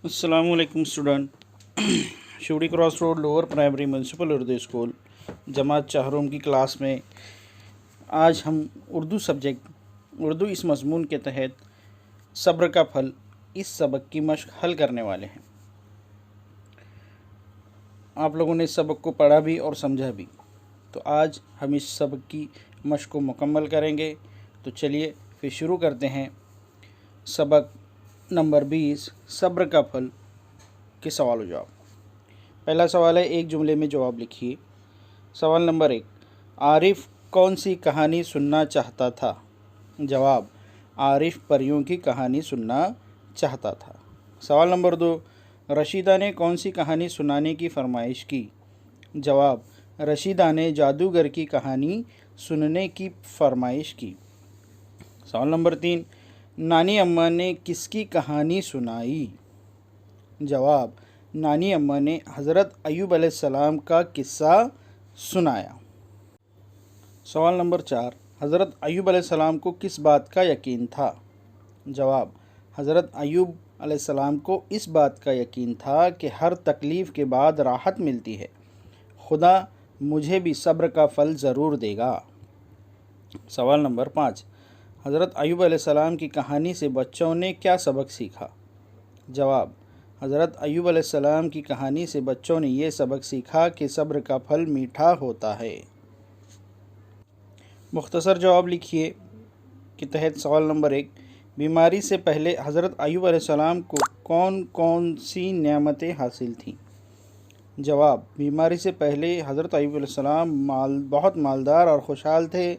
अस्सलाम वालेकुम student. Sewri cross road lower primary municipal Urdu school जमात चाहरों की क्लास में आज हम उर्दू इस मज़मून के तहत सब्र का फल इस सबक की मशक हल करने वाले हैं। आप लोगों ने इस सबक को पढ़ा भी और समझा भी, तो आज हम इस सबक की मशक को मुकम्मल करेंगे। तो चलिए फिर शुरू करते हैं सबक नंबर 20 सब्र का फल के सवाल व जवाब। पहला सवाल है, एक जुमले में जवाब लिखिए। सवाल नंबर 1, आरिफ कौन सी कहानी सुनना चाहता था? जवाब, आरिफ परियों की कहानी सुनना चाहता था। सवाल नंबर 2, रशीदा ने कौन सी कहानी सुनाने की फरमाइश की? जवाब, रशीदा ने जादूगर की कहानी सुनने की फरमाइश की। सवाल नंबर 3, नानी अम्मा ने किसकी कहानी सुनाई? जवाब, नानी अम्मा ने हज़रत अय्यूब अलैहिस्सलाम का किस्सा सुनाया। सवाल नंबर 4, हज़रत अय्यूब अलैहिस्सलाम को किस बात का यकीन था? जवाब, हज़रत अय्यूब अलैहिस्सलाम को इस बात का यकीन था कि हर तकलीफ़ के बाद राहत मिलती है, खुदा मुझे भी सब्र का फल ज़रूर देगा। सवाल नंबर 5, हज़रत अय्यूब अलैहिस्सलाम की कहानी से बच्चों ने क्या सबक सीखा? जवाब, हज़रत अय्यूब अलैहिस्सलाम की कहानी से बच्चों ने ये सबक सीखा कि सब्र का फल मीठा होता है। मुख्तसर जवाब लिखिए के तहत सवाल नंबर 1, बीमारी से पहले हज़रत अय्यूब अलैहिस्सलाम को कौन कौन सी नेमतें हासिल थीं? जवाब, बीमारी से पहले हज़रत अय्यूब अलैहिस्सलाम बहुत मालदार और खुशहाल थे।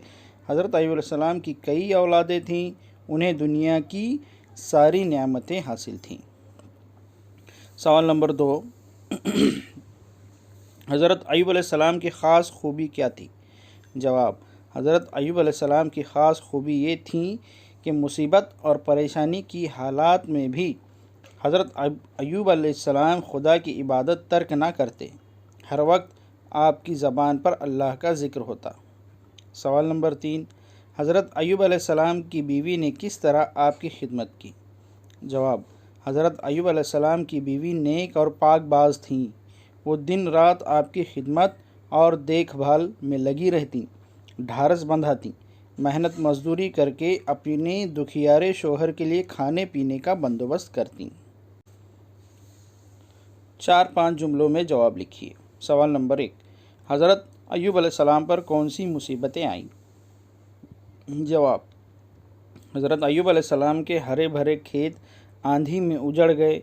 हज़रत अय्यूब अलैहिस्सलाम की कई औलादें थीं, उन्हें दुनिया की सारी नेमतें हासिल थीं। सवाल नंबर 2, हज़रत अय्यूब अलैहिस्सलाम की ख़ास खूबी क्या थी? जवाब, हज़रत अय्यूब अलैहिस्सलाम की ख़ास खूबी ये थी कि मुसीबत और परेशानी की हालात में भी हज़रत अय्यूब अलैहिस्सलाम खुदा की इबादत तर्क ना करते। हर वक्त आपकी ज़बान पर अल्लाह का ज़िक्र होता। सवाल नंबर 3, हज़रत अय्यूब अलैहिस्सलाम की बीवी ने किस तरह आपकी खिदमत की? जवाब, हज़रत अय्यूब अलैहिस्सलाम की बीवी नेक और पाकबाज थीं। वो दिन रात आपकी खिदमत और देखभाल में लगी रहती, ढारस बंधाती, मेहनत मजदूरी करके अपने दुखियारे शोहर के लिए खाने पीने का बंदोबस्त करती। 4-5 जुमलों में जवाब लिखिए। सवाल नंबर 1, हज़रत अय्यूब अलैहिस्सलाम पर कौन सी मुसीबतें आईं? जवाब, हज़रत अय्यूब अलैहिस्सलाम के हरे भरे खेत आंधी में उजड़ गए,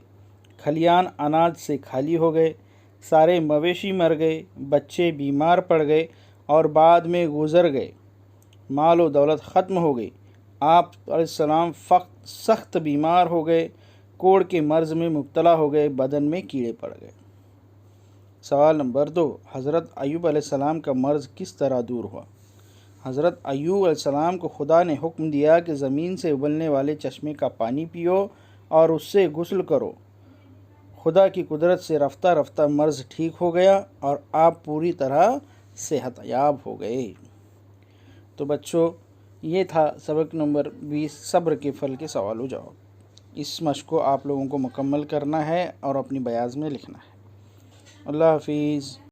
खलियान अनाज से खाली हो गए, सारे मवेशी मर गए, बच्चे बीमार पड़ गए और बाद में गुज़र गए, माल व दौलत ख़त्म हो गई, आप अलैहिस्सलाम सख्त बीमार हो गए, कोढ़ के मर्ज़ में मुब्तला हो गए, बदन में कीड़े पड़ गए। सवाल नंबर 2, हज़रत अय्यूब अलैहिस्सलाम का मर्ज़ किस तरह दूर हुआ? हज़रत अय्यूब अलैहिस्सलाम को खुदा ने हुक्म दिया कि ज़मीन से उबलने वाले चश्मे का पानी पियो और उससे गुस्ल करो। खुदा की कुदरत से रफ्ता रफ्ता मर्ज़ ठीक हो गया और आप पूरी तरह सेहतयाब हो गए। तो बच्चों, ये था सबक नंबर 20 सब्र के फल के सवाल व जवाब। इस मशक को आप लोगों को मुकम्मल करना है और अपनी बयाज़ में लिखना है। अल्लाह हाफिज़।